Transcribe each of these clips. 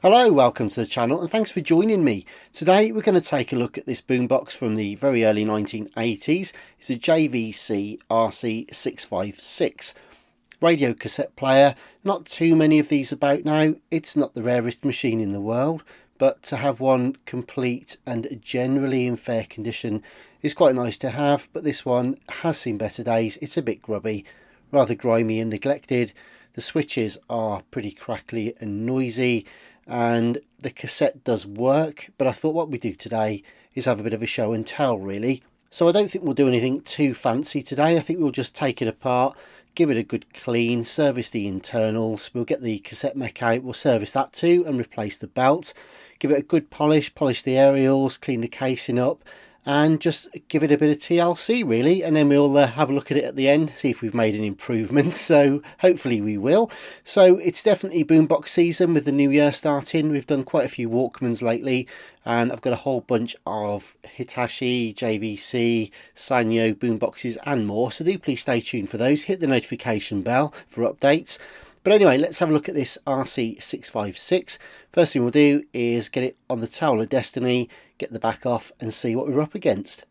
Hello, welcome to the channel and thanks for joining me. Today we're going to take a look at this boombox from the very early 1980s. It's a JVC RC-656 radio cassette player. Not too many of these about now. It's not the rarest machine in the world, but to have one complete and generally in fair condition is quite nice to have. But this one has seen better days. It's a bit grubby, rather grimy and neglected. The switches are pretty crackly and noisy, and the cassette does work, but I thought what we do today is have a bit of a show and tell really. So I don't think we'll do anything too fancy today. I think we'll just take it apart, give it a good clean, service the internals, we'll get the cassette mech out, we'll service that too and replace the belt, give it a good polish the aerials, clean the casing up, and just give it a bit of TLC really, and then we'll have a look at it at the end, see if we've made an improvement. So hopefully we will. So it's definitely boombox season with the new year starting. We've done quite a few Walkmans lately, and I've got a whole bunch of Hitachi, JVC, Sanyo boomboxes and more, so do please stay tuned for those. Hit the notification bell for updates. But anyway, let's have a look at this RC-656. First thing we'll do is get it on the Towel of Destiny, get the back off and see what we're up against.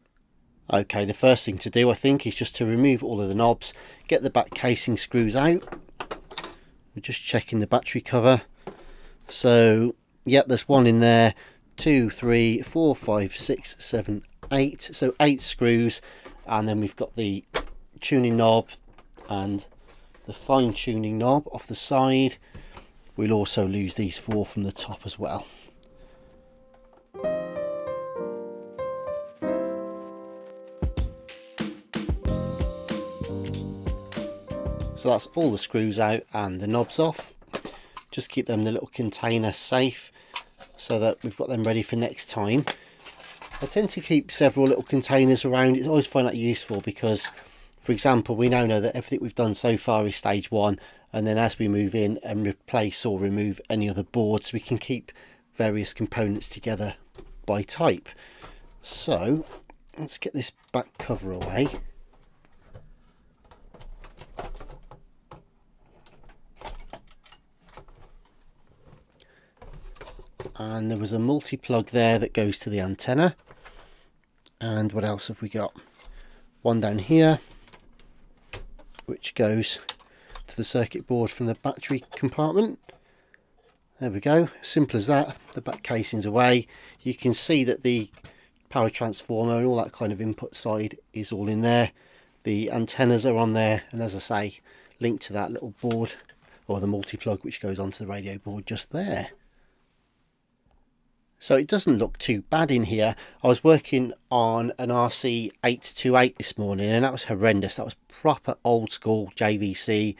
Okay, the first thing to do I think is just to remove all of the knobs, get the back casing screws out. We're just checking the battery cover. So, yep, there's one in there. 2, 3, 4, 5, 6, 7, 8. So 8 screws, and then we've got the tuning knob and the fine tuning knob off the side. We'll also lose these 4 from the top as well. So that's all the screws out and the knobs off. Just keep them in the little container safe so that we've got them ready for next time. I tend to keep several little containers around. I always find that useful because, for example, we now know that everything we've done so far is stage 1, and then as we move in and replace or remove any other boards, we can keep various components together by type. So let's get this back cover away. And there was a multi-plug there that goes to the antenna. And what else have we got? One down here, which goes to the circuit board from the battery compartment. There we go, simple as that. The back casing's away. You can see that the power transformer and all that kind of input side is all in there. The antennas are on there, and as I say, linked to that little board, or the multi-plug, which goes onto the radio board just there. So it doesn't look too bad in here. I was working on an RC-828 this morning, and that was horrendous. That was proper old school JVC,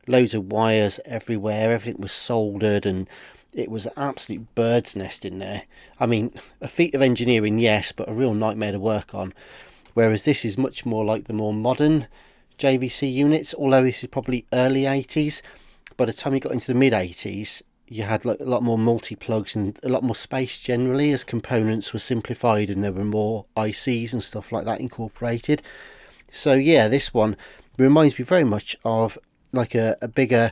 loads of wires everywhere, everything was soldered, and it was an absolute bird's nest in there. I mean, a feat of engineering, yes, but a real nightmare to work on. Whereas this is much more like the more modern JVC units, although this is probably early 80s. By the time you got into the mid 80s, you had like a lot more multi-plugs and a lot more space generally, as components were simplified and there were more ICs and stuff like that incorporated. So yeah, this one reminds me very much of like a bigger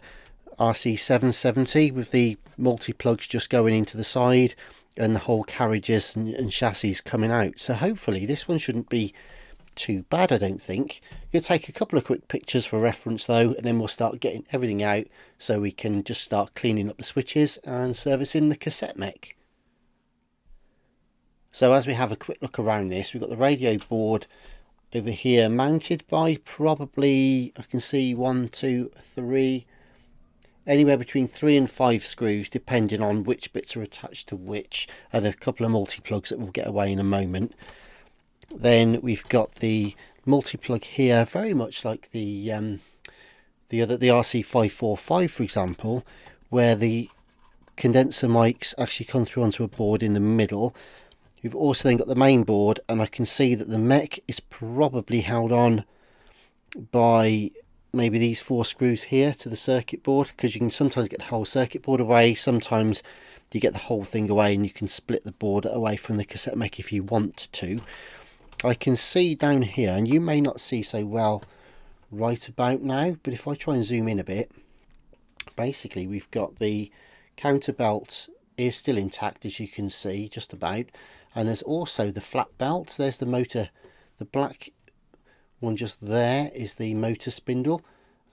RC-770 with the multi-plugs just going into the side and the whole carriages and chassis coming out. So hopefully this one shouldn't be too bad, I don't think. You'll take a couple of quick pictures for reference though, and then we'll start getting everything out so we can just start cleaning up the switches and servicing the cassette mech. So as we have a quick look around this, we've got the radio board over here mounted by probably, I can see 1, 2, 3, anywhere between 3 and 5 screws depending on which bits are attached to which, and a couple of multi-plugs that we'll get away in a moment. Then we've got the multi-plug here, very much like the RC-545 for example, where the condenser mics actually come through onto a board in the middle. We've also then got the main board, and I can see that the mech is probably held on by maybe these 4 screws here to the circuit board, because you can sometimes get the whole circuit board away, sometimes you get the whole thing away and you can split the board away from the cassette mech if you want to. I can see down here, and you may not see so well right about now, but if I try and zoom in a bit, basically we've got the counterbelt is still intact, as you can see, just about. And there's also the flat belt. There's the motor, the black one just there is the motor spindle,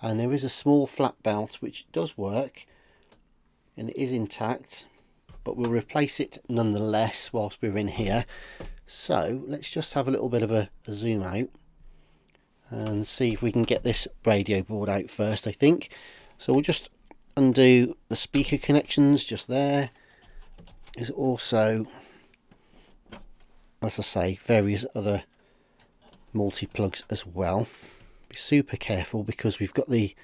and there is a small flat belt which does work and it is intact, but we'll replace it nonetheless whilst we're in here. So let's just have a little bit of a zoom out and see if we can get this radio board out first, I think. So we'll just undo the speaker connections just there. There's also, as I say, various other multi-plugs as well. Be super careful because we've got the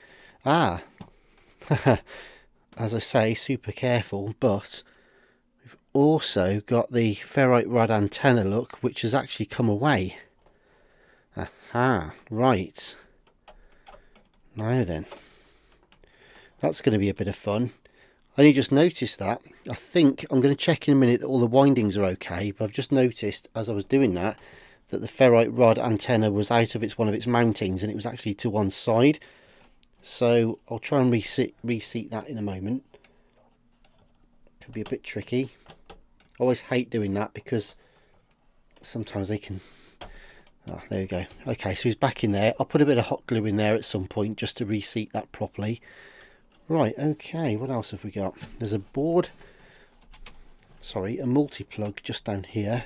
as I say, super careful, but we've also got the ferrite rod antenna look, which has actually come away. Aha, right. Now then, that's going to be a bit of fun. I only just noticed that. I think I'm going to check in a minute that all the windings are okay, but I've just noticed as I was doing that the ferrite rod antenna was out of one of its mountings, and it was actually to one side. So I'll try and reseat that in a moment. Could be a bit tricky. I always hate doing that because sometimes they can... Oh, there we go. Okay, so he's back in there. I'll put a bit of hot glue in there at some point just to reseat that properly. Right, okay, what else have we got? There's a board, sorry, a multi-plug just down here,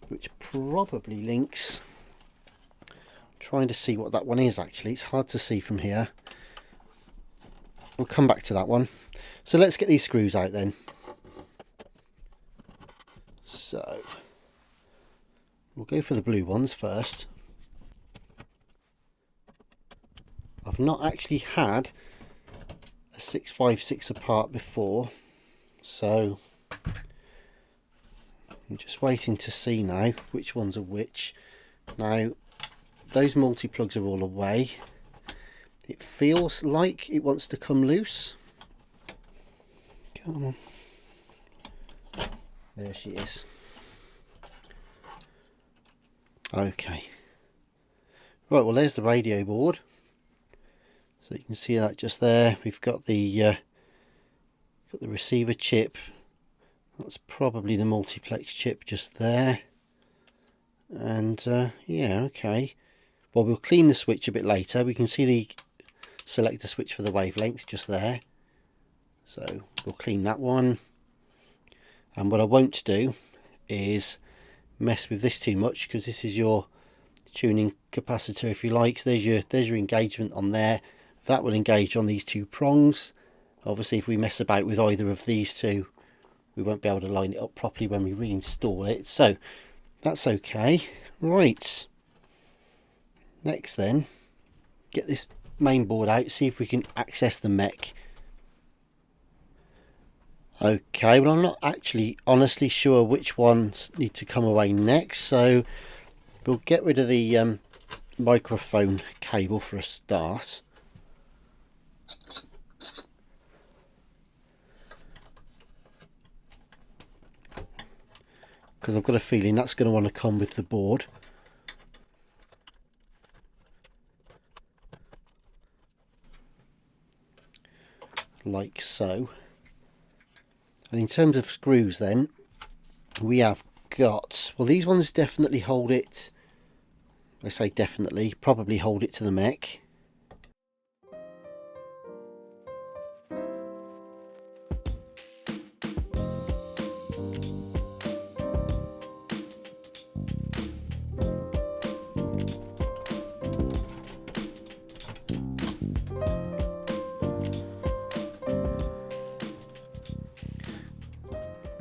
which probably links. I'm trying to see what that one is actually. It's hard to see from here. We'll come back to that one. So let's get these screws out then. So we'll go for the blue ones first. I've not actually had a 656 apart before, so I'm just waiting to see now which ones are which. Now those multi-plugs are all away. It feels like it wants to come loose. Come on. There she is. Okay. Right, well there's the radio board. So you can see that just there. We've got the receiver chip. That's probably the multiplex chip just there. And yeah, okay. Well, we'll clean the switch a bit later. We can see the selector switch for the wavelength just there. So we'll clean that one. And what I won't do is mess with this too much, because this is your tuning capacitor, if you like. So there's your engagement on there. That will engage on these two prongs. Obviously, if we mess about with either of these two, we won't be able to line it up properly when we reinstall it. So that's okay. Right. Next then, get this main board out, see if we can access the mech. Okay, well I'm not actually honestly sure which ones need to come away next, so we'll get rid of the microphone cable for a start. Because I've got a feeling that's going to want to come with the board. Like so. And in terms of screws then, we have got, well these ones definitely hold it, I say definitely, probably hold it to the mech.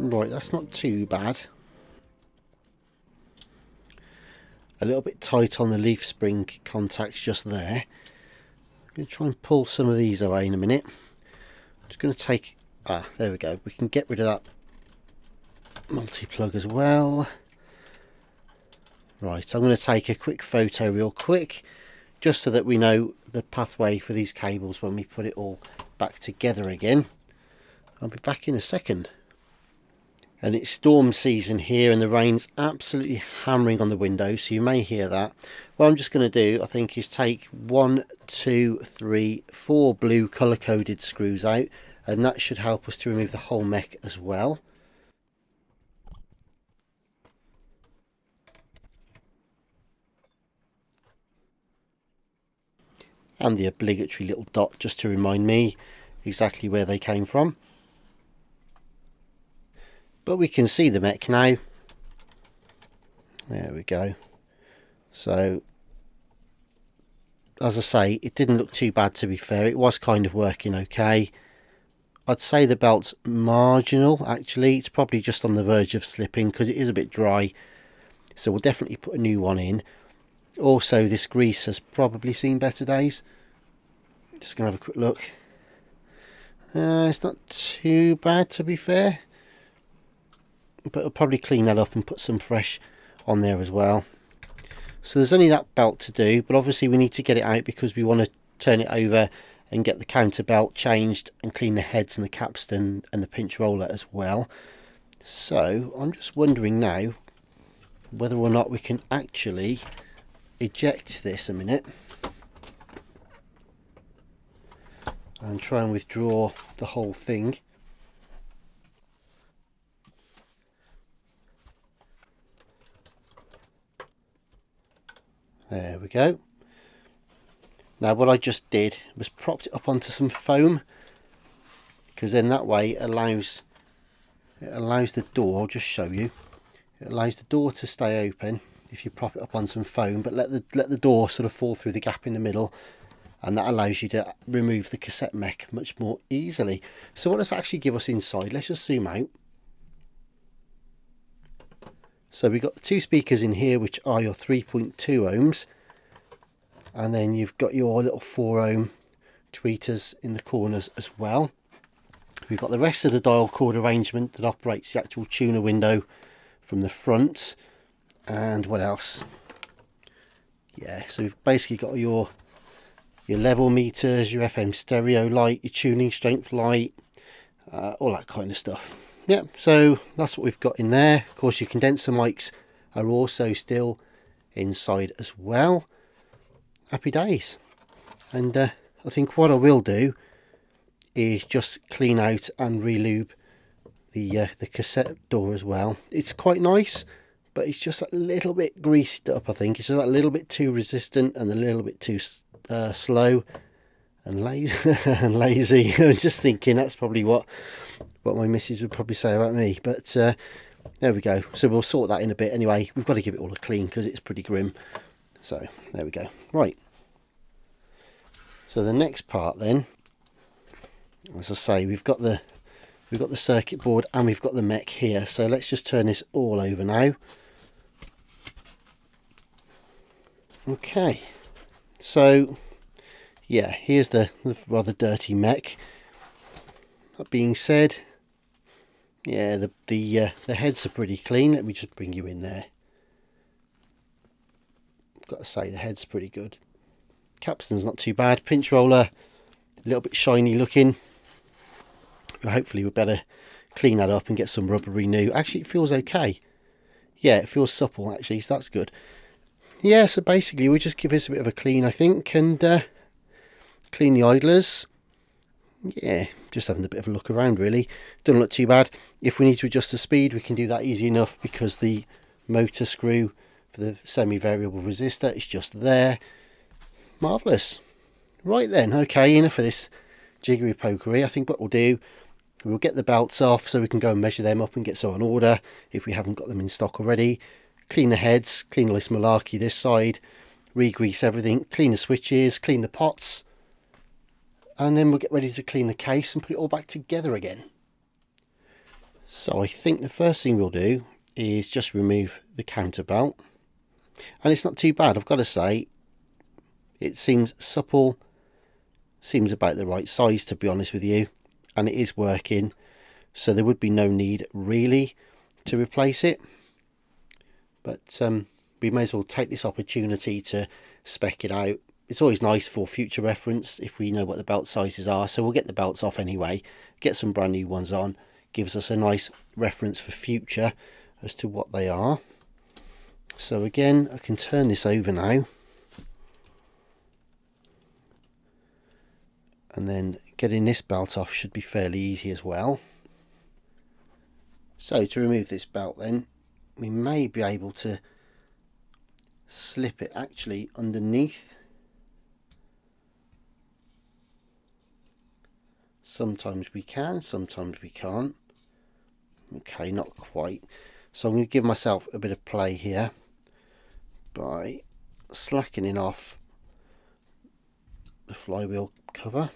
Right, that's not too bad. A little bit tight on the leaf spring contacts just there. I'm going to try and pull some of these away in a minute. I'm just going to take, there we go. We can get rid of that multi-plug as well. Right, I'm going to take a quick photo real quick, just so that we know the pathway for these cables when we put it all back together again. I'll be back in a second. And it's storm season here and the rain's absolutely hammering on the windows, so you may hear that. What I'm just going to do, I think, is take 1, 2, 3, 4 blue colour coded screws out, and that should help us to remove the whole mech as well. And the obligatory little dot just to remind me exactly where they came from. But we can see the mech now. There we go. So, as I say, it didn't look too bad, to be fair. It was kind of working okay. I'd say the belt's marginal, actually. It's probably just on the verge of slipping because it is a bit dry. So we'll definitely put a new one in. Also, this grease has probably seen better days. Just going to have a quick look. It's not too bad, to be fair. But I'll probably clean that up and put some fresh on there as well. So there's only that belt to do, but obviously we need to get it out because we want to turn it over and get the counter belt changed and clean the heads and the capstan and the pinch roller as well. So I'm just wondering now whether or not we can actually eject this a minute and try and withdraw the whole thing. There we go. Now what I just did was propped it up onto some foam, because then that way it allows the door, I'll just show you, it allows the door to stay open if you prop it up on some foam, but let the door sort of fall through the gap in the middle, and that allows you to remove the cassette mech much more easily. So what does that actually give us inside? Let's just zoom out. So we've got the two speakers in here, which are your 3.2 ohms, and then you've got your little 4 ohm tweeters in the corners as well. We've got the rest of the dial cord arrangement that operates the actual tuner window from the front. And what else? Yeah, so we've basically got your level meters, your FM stereo light, your tuning strength light, all that kind of stuff. Yeah, so that's what we've got in there. Of course, your condenser mics are also still inside as well. Happy days. And I think what I will do is just clean out and re-lube the cassette door as well. It's quite nice, but it's just a little bit greased up, I think. It's just a little bit too resistant and a little bit too slow and lazy. And lazy. I was just thinking that's probably what my missus would probably say about me. But there we go. So we'll sort that in a bit. Anyway, we've got to give it all a clean because it's pretty grim. So there we go. Right. So the next part then, as I say, we've got the circuit board and we've got the mech here. So let's just turn this all over now. Okay. So yeah, here's the rather dirty mech. That being said, yeah, the heads are pretty clean. Let me just bring you in there. I've got to say the head's pretty good. Capstan's not too bad. Pinch roller, a little bit shiny looking. But hopefully we better clean that up and get some rubber renew. Actually, it feels okay. Yeah, it feels supple actually, so that's good. Yeah, so basically we just give this a bit of a clean, I think, and clean the idlers. Yeah, just having a bit of a look around really. Doesn't look too bad. If we need to adjust the speed, we can do that easy enough because the motor screw for the semi-variable resistor is just there. Marvellous. Right then, okay, enough of this jiggery pokery. I think what we'll do, we'll get the belts off so we can go and measure them up and get some on order if we haven't got them in stock already. Clean the heads, clean all this malarkey this side, re-grease everything, clean the switches, clean the pots, and then we'll get ready to clean the case and put it all back together again. So I think the first thing we'll do is just remove the counter belt, and it's not too bad, I've got to say. It seems supple, seems about the right size to be honest with you, and it is working, so there would be no need really to replace it. But we may as well take this opportunity to spec it out. It's always nice for future reference if we know what the belt sizes are, so we'll get the belts off anyway, get some brand new ones on, gives us a nice reference for future as to what they are. So again, I can turn this over now. And then getting this belt off should be fairly easy as well. So to remove this belt then, we may be able to slip it actually underneath. Sometimes we can, sometimes we can't. Okay, not quite. So I'm going to give myself a bit of play here by slackening off the flywheel cover.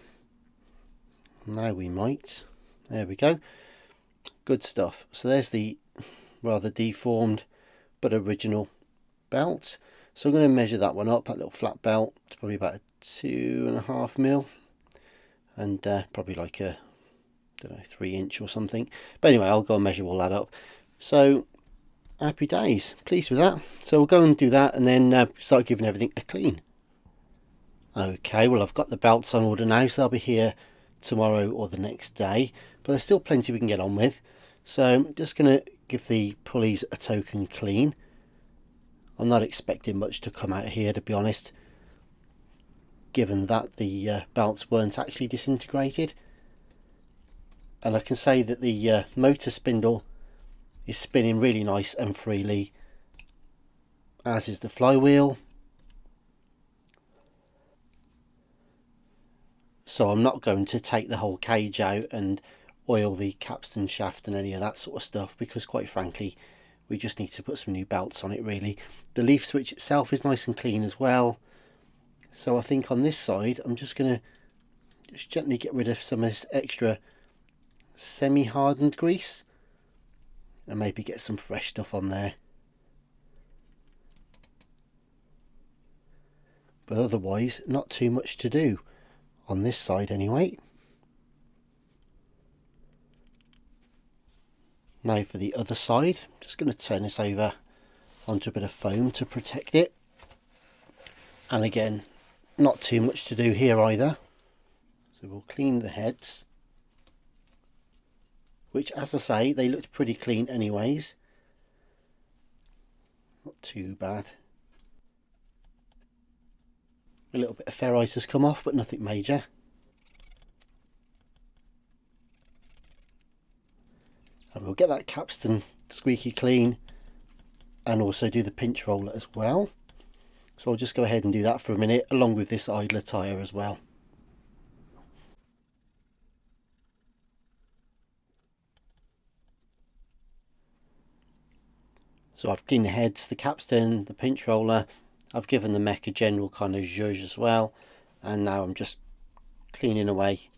Now we might. There we go. Good stuff. So there's the rather deformed but original belt. So I'm going to measure that one up, that little flat belt. It's probably about a 2.5 mil. And probably like a, I don't know, 3 inch or something. But anyway, I'll go and measure all that up. So happy days, pleased with that. So we'll go and do that and then start giving everything a clean. Okay, well I've got the belts on order now, so they'll be here tomorrow or the next day. But there's still plenty we can get on with. So I'm just going to give the pulleys a token clean. I'm not expecting much to come out of here, to be honest, given that the belts weren't actually disintegrated. And I can say that the motor spindle is spinning really nice and freely, as is the flywheel. So I'm not going to take the whole cage out and oil the capstan shaft and any of that sort of stuff, because quite frankly we just need to put some new belts on it really. The leaf switch itself is nice and clean as well. So I think on this side I'm just going to gently get rid of some of this extra semi-hardened grease and maybe get some fresh stuff on there. But otherwise not too much to do on this side anyway. Now for the other side, I'm just going to turn this over onto a bit of foam to protect it. And again, not too much to do here either. So we'll clean the heads, which, as I say, they looked pretty clean anyways. Not too bad. A little bit of ferrite has come off, but nothing major. And we'll get that capstan squeaky clean and also do the pinch roller as well. So I'll just go ahead and do that for a minute, along with this idler tyre as well. So I've cleaned the heads, the capstan, the pinch roller. I've given the mech a general kind of zhuzh as well. And now I'm just cleaning away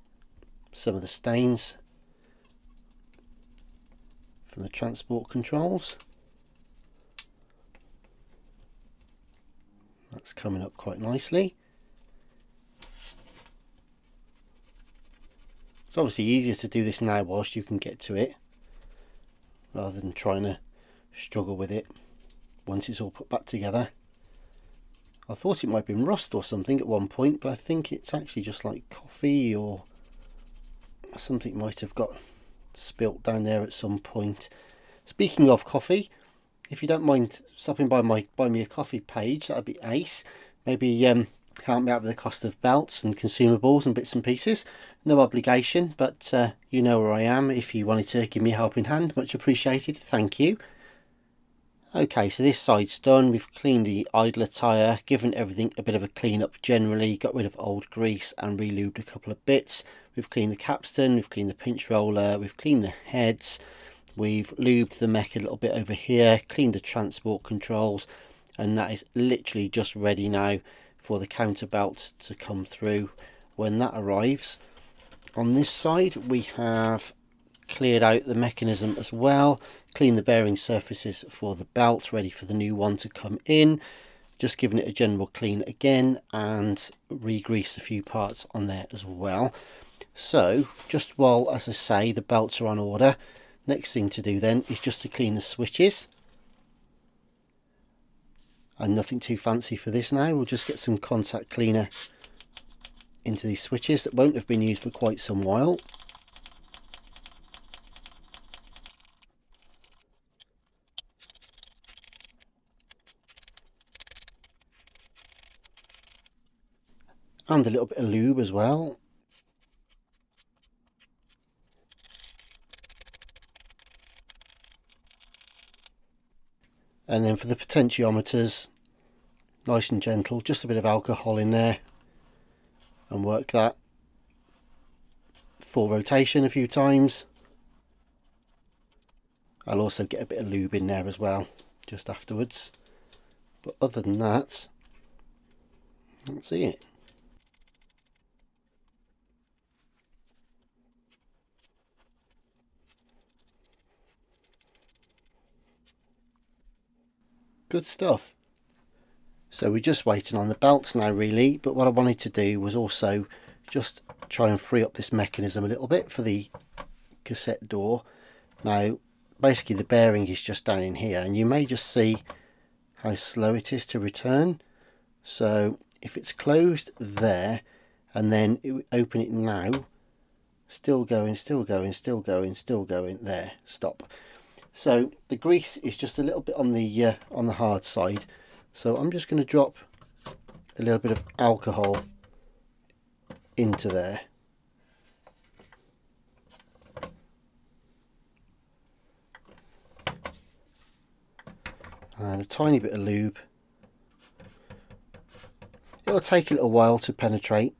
some of the stains from the transport controls. That's coming up quite nicely. It's obviously easier to do this now whilst you can get to it, rather than trying to struggle with it once it's all put back together. I thought it might have been rust or something at one point, but I think it's actually just like coffee or something might have got spilt down there at some point. Speaking of coffee, if you don't mind stopping by my Buy Me a Coffee page, that'd be ace. Maybe help me out with the cost of belts and consumables and bits and pieces. No obligation, but you know where I am if you wanted to give me a helping hand. Much appreciated, thank you. Okay, so this side's done. We've cleaned the idler tyre, given everything a bit of a clean up generally, got rid of old grease and re-lubed a couple of bits. We've cleaned the capstan, we've cleaned the pinch roller, we've cleaned the heads, we've lubed the mech a little bit over here, cleaned the transport controls, and that is literally just ready now for the counterbelt to come through when that arrives. On this side we have cleared out the mechanism as well, cleaned the bearing surfaces for the belt, ready for the new one to come in. Just giving it a general clean again and re-grease a few parts on there as well. So just while, as I say, the belts are on order, next thing to do then is just to clean the switches. And nothing too fancy for this now. We'll just get some contact cleaner into these switches that won't have been used for quite some while. And a little bit of lube as well. And then for the potentiometers, nice and gentle, just a bit of alcohol in there, and work that full rotation a few times. I'll also get a bit of lube in there as well just afterwards, but other than that, that's it. Good stuff. So we're just waiting on the belts now really, but what I wanted to do was also just try and free up this mechanism a little bit for the cassette door. Now basically the bearing is just down in here, and you may just see how slow it is to return. So if it's closed there and then open it now, still going, still going, still going, still going, there, stop. So the grease is just a little bit on the hard side, so I'm just going to drop a little bit of alcohol into there. And a tiny bit of lube. It'll take a little while to penetrate.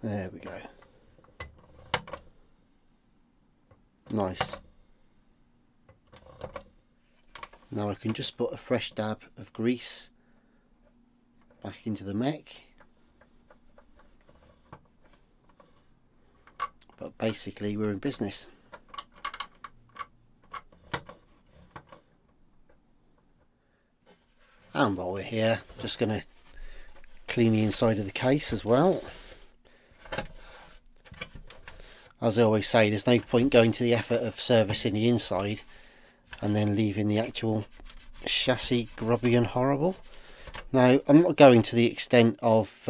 There we go. Nice. Now I can just put a fresh dab of grease back into the mech. But basically we're in business. And while we're here, just going to clean the inside of the case as well. As I always say, there's no point going to the effort of servicing the inside and then leaving the actual chassis grubby and horrible. Now, I'm not going to the extent of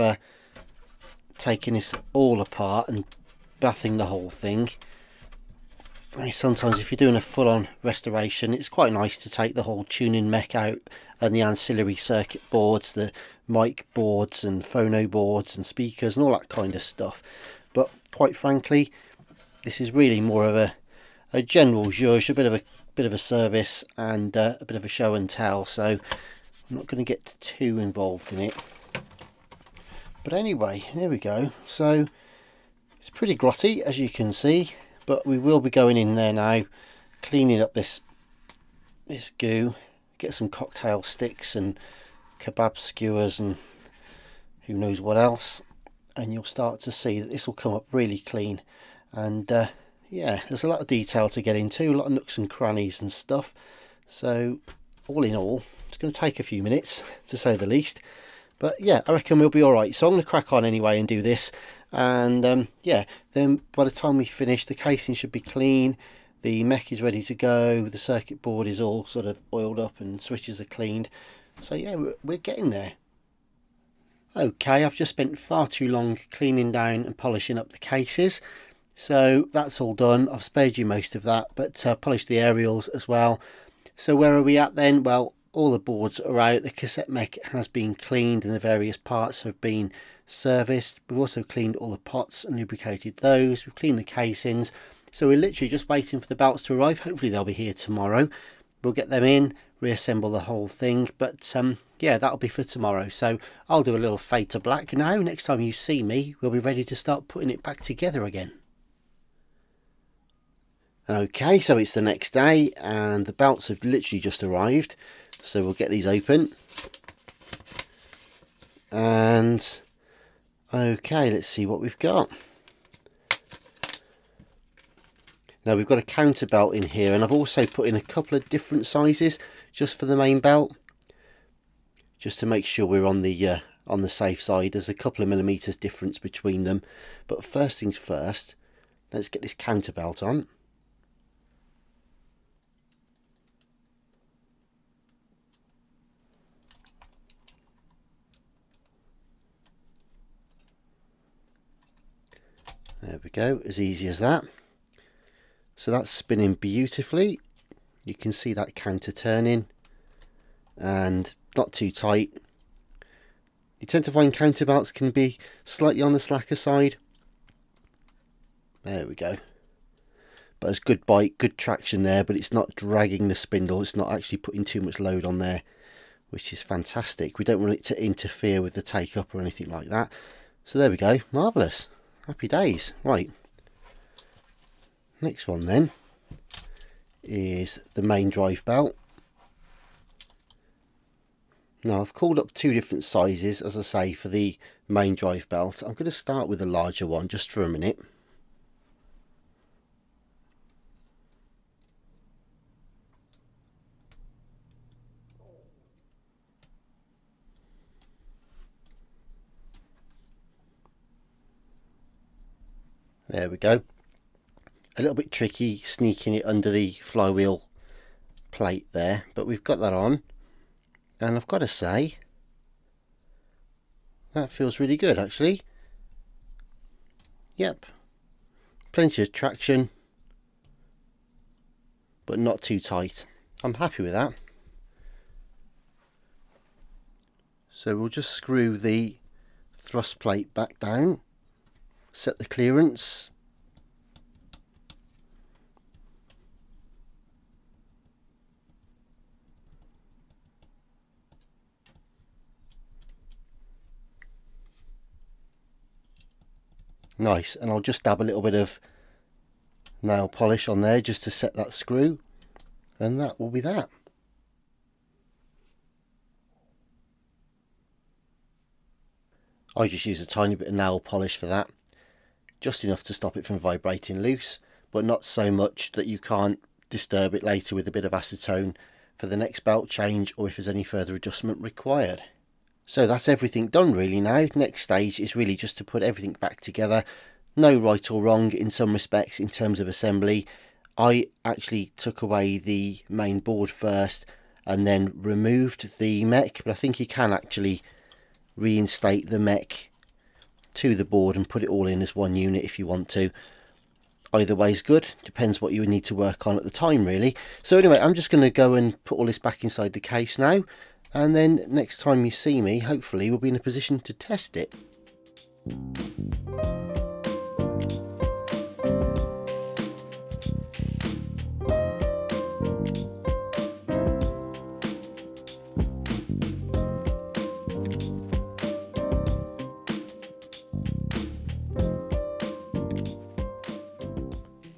taking this all apart and bathing the whole thing. I mean, sometimes if you're doing a full-on restoration, it's quite nice to take the whole tuning mech out and the ancillary circuit boards, the mic boards and phono boards and speakers and all that kind of stuff. But quite frankly, this is really more of a general zhuzh, a bit of a service and a bit of a show and tell. So I'm not going to get too involved in it. But anyway, there we go. So it's pretty grotty, as you can see, but we will be going in there now, cleaning up this goo, get some cocktail sticks and kebab skewers and who knows what else, and you'll start to see that this will come up really clean. And yeah, there's a lot of detail to get into, a lot of nooks and crannies and stuff. So all in all, it's going to take a few minutes to say the least, but yeah, I reckon we'll be alright. So I'm going to crack on anyway and do this, and yeah, then by the time we finish, the casing should be clean, the mech is ready to go, the circuit board is all sort of oiled up and switches are cleaned. So yeah, we're getting there. Okay, I've just spent far too long cleaning down and polishing up the cases, so that's all done. I've spared you most of that, but polished the aerials as well. So where are we at then? Well, all the boards are out, the cassette mech has been cleaned and the various parts have been serviced. We've also cleaned all the pots and lubricated those. We've cleaned the casings, so we're literally just waiting for the belts to arrive. Hopefully they'll be here tomorrow. We'll get them in, reassemble the whole thing, but yeah, that'll be for tomorrow. So I'll do a little fade to black now. Next time you see me, we'll be ready to start putting it back together again. Okay, so it's the next day and the belts have literally just arrived, so we'll get these open. And okay, let's see what we've got. Now we've got a counter belt in here, and I've also put in a couple of different sizes just for the main belt, just to make sure we're on the safe side. There's a couple of millimeters difference between them, but first things first, let's get this counter belt on. There we go, as easy as that. So that's spinning beautifully. You can see that counter turning and not too tight. You tend to find counterbelts can be slightly on the slacker side, There we go. But it's good bite, good traction there, but it's not dragging the spindle. It's not actually putting too much load on there, which is fantastic. We don't want it to interfere with the take up or anything like that. So there we go, marvellous. Happy days. Right, next one then is the main drive belt. Now I've called up two different sizes, as I say, for the main drive belt. I'm going to start with the larger one just for a minute. There we go. A little bit tricky sneaking it under the flywheel plate there, but we've got that on, and I've got to say that feels really good actually. Yep, plenty of traction, but not too tight. I'm happy with that. So we'll just screw the thrust plate back down, set the clearance, nice, and I'll just dab a little bit of nail polish on there just to set that screw, and that will be that. I just use a tiny bit of nail polish for that, just enough to stop it from vibrating loose, but not so much that you can't disturb it later with a bit of acetone for the next belt change, or if there's any further adjustment required. So that's everything done really now. Next stage is really just to put everything back together. No right or wrong in some respects in terms of assembly. I actually took away the main board first and then removed the mech, but I think you can actually reinstate the mech to the board and put it all in as one unit if you want to. Either way is good, depends what you need to work on at the time really. So anyway, I'm just going to go and put all this back inside the case now, and then next time you see me, hopefully we'll be in a position to test it.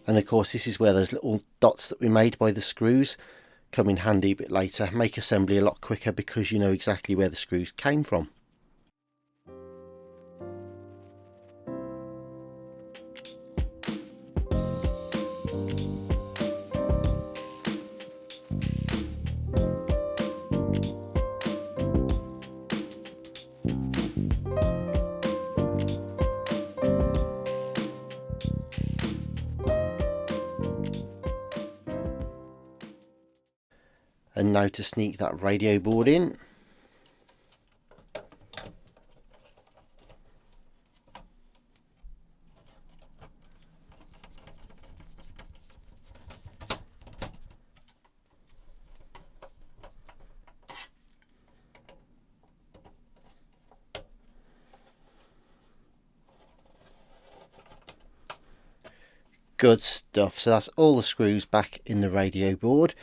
And of course this is where those little dots that we made by the screws come in handy a bit later, make assembly a lot quicker because you know exactly where the screws came from. And now to sneak that radio board in. Good stuff. So that's all the screws back in the radio board.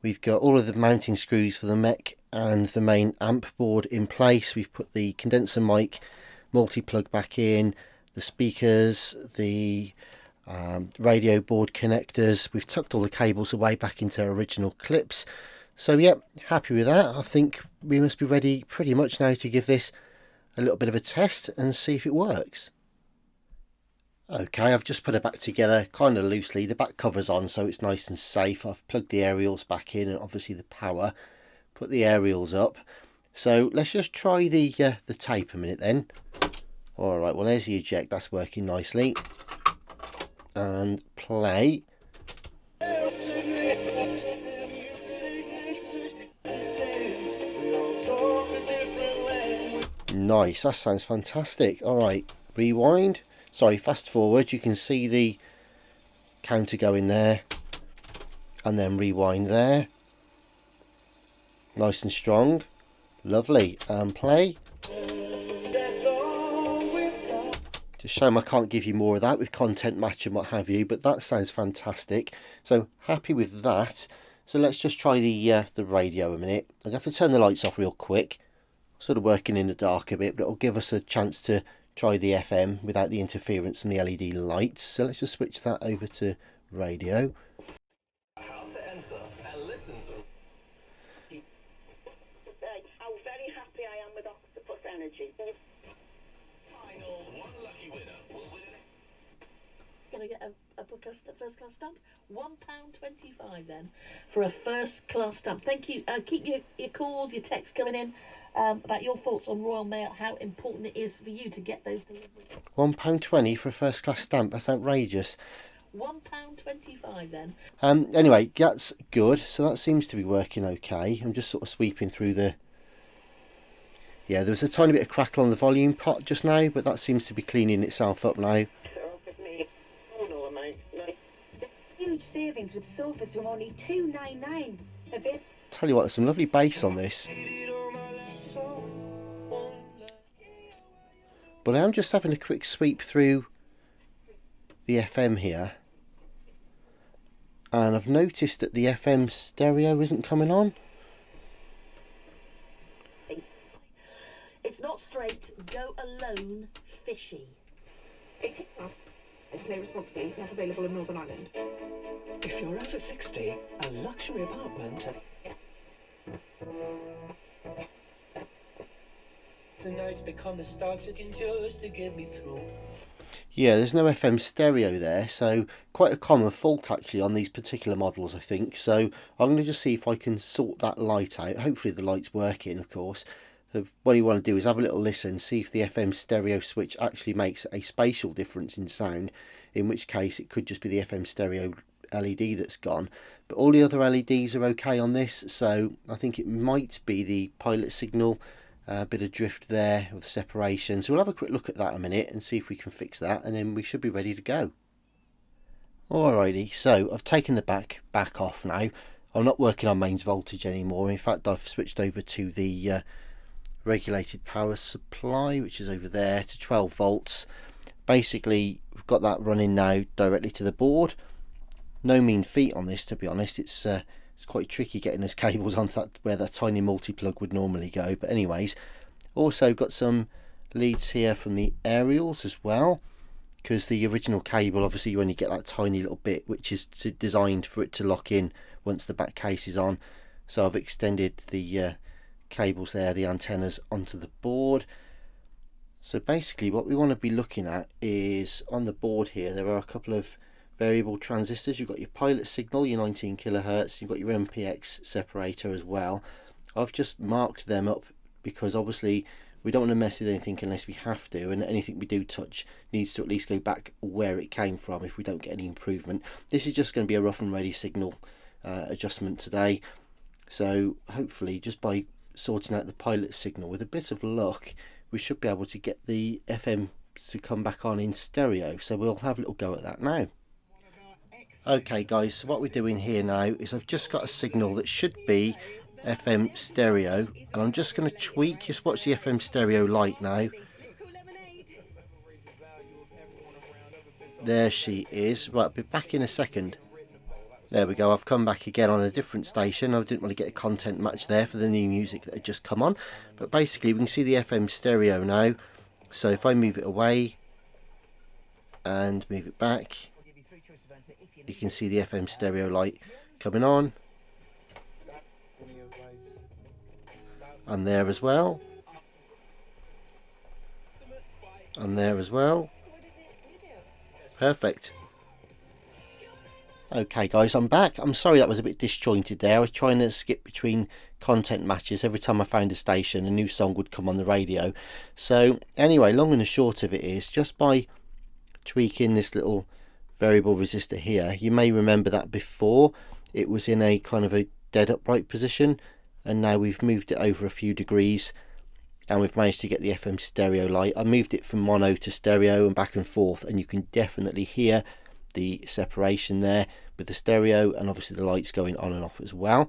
We've got all of the mounting screws for the mech and the main amp board in place. We've put the condenser mic multi-plug back in, the speakers, the radio board connectors. We've tucked all the cables away back into their original clips. So yeah, happy with that. I think we must be ready pretty much now to give this a little bit of a test and see if it works. Okay, I've just put it back together kind of loosely. The back cover's on so it's nice and safe. I've plugged the aerials back in and obviously the power. Put the aerials up. So let's just try the tape a minute then. Alright, well there's the eject, that's working nicely. And play. Nice, that sounds fantastic. Alright, rewind. Sorry, fast forward, you can see the counter going there, and then rewind there. Nice and strong, lovely, and play. It's a shame I can't give you more of that with content match and what have you, but that sounds fantastic. So happy with that. So let's just try the radio a minute. I'm going to have to turn the lights off real quick. Sort of working in the dark a bit, but it'll give us a chance to try the FM without the interference from the LED lights. So let's just switch that over to radio. How to enter and listen to. How very happy I am with Octopus Energy. Final one lucky winner will win. Gonna get a first class stamp. £1.25 then for a first class stamp. Thank you. Keep your calls, your texts coming in about your thoughts on Royal Mail, how important it is for you to get those deliveries. £1.20 for a first class stamp. That's outrageous. £1.25 then. Anyway, that's good. So that seems to be working okay. I'm just sort of sweeping through the. Yeah, there was a tiny bit of crackle on the volume pot just now, but that seems to be cleaning itself up now. Huge savings with sofas from only $299. Tell you what, there's some lovely bass on this. But I am just having a quick sweep through the FM here, and I've noticed that the FM stereo isn't coming on. It's not straight. Go alone, fishy. Play responsibly, not available in Northern Ireland. If you're over 60, a luxury apartment. Tonight's become the stocks looking just to get me through. Yeah, there's no FM stereo there, so quite a common fault actually on these particular models, I think. So I'm going to just see if I can sort that light out. Hopefully the light's working, of course. So what you want to do is have a little listen, see if the FM stereo switch actually makes a spatial difference in sound, in which case it could just be the FM stereo LED that's gone. But all the other LEDs are okay on this, so I think it might be the pilot signal, a bit of drift there with separation. So we'll have a quick look at that in a minute and see if we can fix that, and then we should be ready to go. Alrighty, so I've taken the back off now. I'm not working on mains voltage anymore. In fact, I've switched over to the regulated power supply, which is over there, to 12 volts. Basically, we've got that running now directly to the board. No mean feat on this, to be honest. It's quite tricky getting those cables onto that where that tiny multi-plug would normally go. But anyways, also got some leads here from the aerials as well, because the original cable, obviously you only get that tiny little bit, which is designed for it to lock in once the back case is on. So I've extended the cables there, the antennas, onto the board. So basically what we want to be looking at is on the board here there are a couple of variable transistors. You've got your pilot signal, your 19 kilohertz, you've got your MPX separator as well. I've just marked them up because obviously we don't want to mess with anything unless we have to, and anything we do touch needs to at least go back where it came from if we don't get any improvement. This is just going to be a rough and ready signal adjustment today, so hopefully just by sorting out the pilot signal with a bit of luck we should be able to get the FM to come back on in stereo. So we'll have a little go at that now. Okay guys, so what we're doing here now is I've just got a signal that should be FM stereo, and I'm just going to tweak. Just watch the FM stereo light now. There she is. Right, I'll be back in a second. There we go, I've come back again on a different station. I didn't really get a content match there for the new music that had just come on. But basically we can see the FM stereo now. So if I move it away and move it back, you can see the FM stereo light coming on. And there as well. And there as well. Perfect. Okay guys, I'm back. I'm sorry that was a bit disjointed there. I was trying to skip between content matches. Every time I found a station, a new song would come on the radio. So anyway, long and the short of it is, just by tweaking this little variable resistor here, you may remember that before it was in a kind of a dead upright position, and now we've moved it over a few degrees and we've managed to get the FM stereo light. I moved it from mono to stereo and back and forth, and you can definitely hear the separation there with the stereo, and obviously the lights going on and off as well.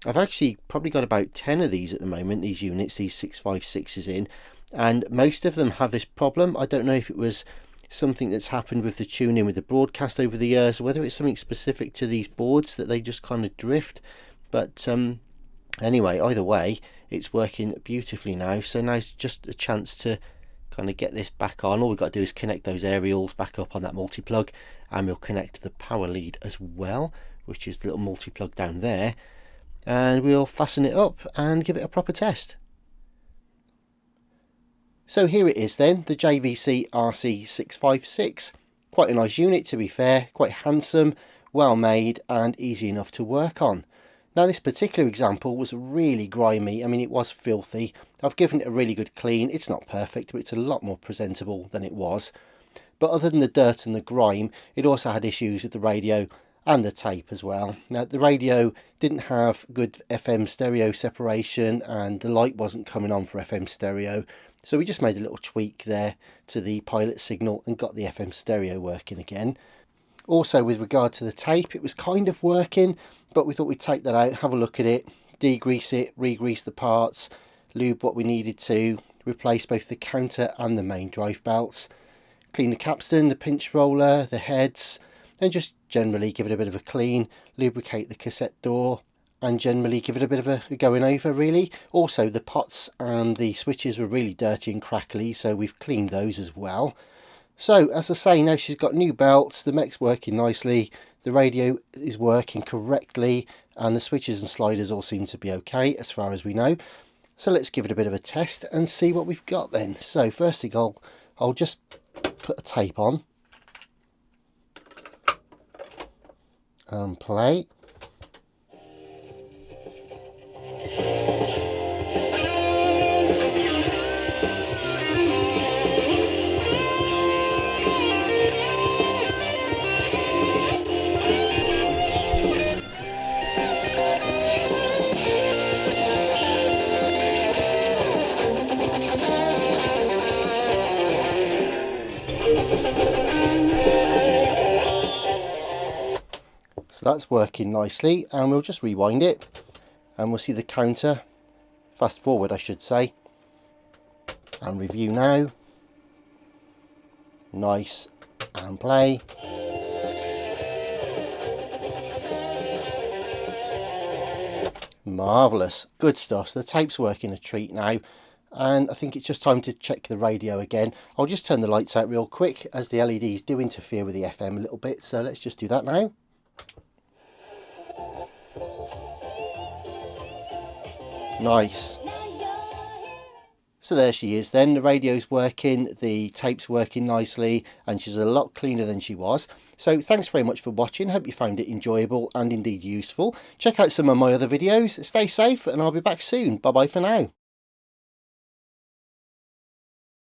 I've actually probably got about 10 of these at the moment, these units, these 656s in, and most of them have this problem. I don't know if it was something that's happened with the tuning with the broadcast over the years, or whether it's something specific to these boards that they just kind of drift. But anyway, either way, it's working beautifully now. So now's just a chance to kind of get this back on. All we've got to do is connect those aerials back up on that multi-plug, and we'll connect the power lead as well, which is the little multi-plug down there, and we'll fasten it up and give it a proper test. So here it is then, the JVC RC-656. Quite a nice unit, to be fair, quite handsome, well made and easy enough to work on. Now this particular example was really grimy. I mean, it was filthy. I've given it a really good clean. It's not perfect, but it's a lot more presentable than it was. But other than the dirt and the grime, it also had issues with the radio and the tape as well. Now the radio didn't have good FM stereo separation, and the light wasn't coming on for FM stereo. So we just made a little tweak there to the pilot signal and got the FM stereo working again. Also, with regard to the tape, it was kind of working, but we thought we'd take that out, have a look at it, degrease it, re-grease the parts, lube what we needed to, replace both the counter and the main drive belts, clean the capstan, the pinch roller, the heads, and just generally give it a bit of a clean, lubricate the cassette door, and generally give it a bit of a going over really. Also, the pots and the switches were really dirty and crackly, so we've cleaned those as well. So as I say, now she's got new belts, the mech's working nicely, the radio is working correctly, and the switches and sliders all seem to be okay as far as we know. So let's give it a bit of a test and see what we've got then. So first thing, I'll just put a tape on and play. So that's working nicely, and we'll just rewind it and we'll see the counter, fast forward I should say, and review now. Nice, and play. Marvellous, good stuff. So the tape's working a treat now, and I think it's just time to check the radio again. I'll just turn the lights out real quick, as the LEDs do interfere with the FM a little bit, so let's just do that now. Nice. So there she is then, the radio's working, the tape's working nicely, and she's a lot cleaner than she was. So thanks very much for watching, hope you found it enjoyable and indeed useful. Check out some of my other videos, stay safe, and I'll be back soon. Bye bye for now.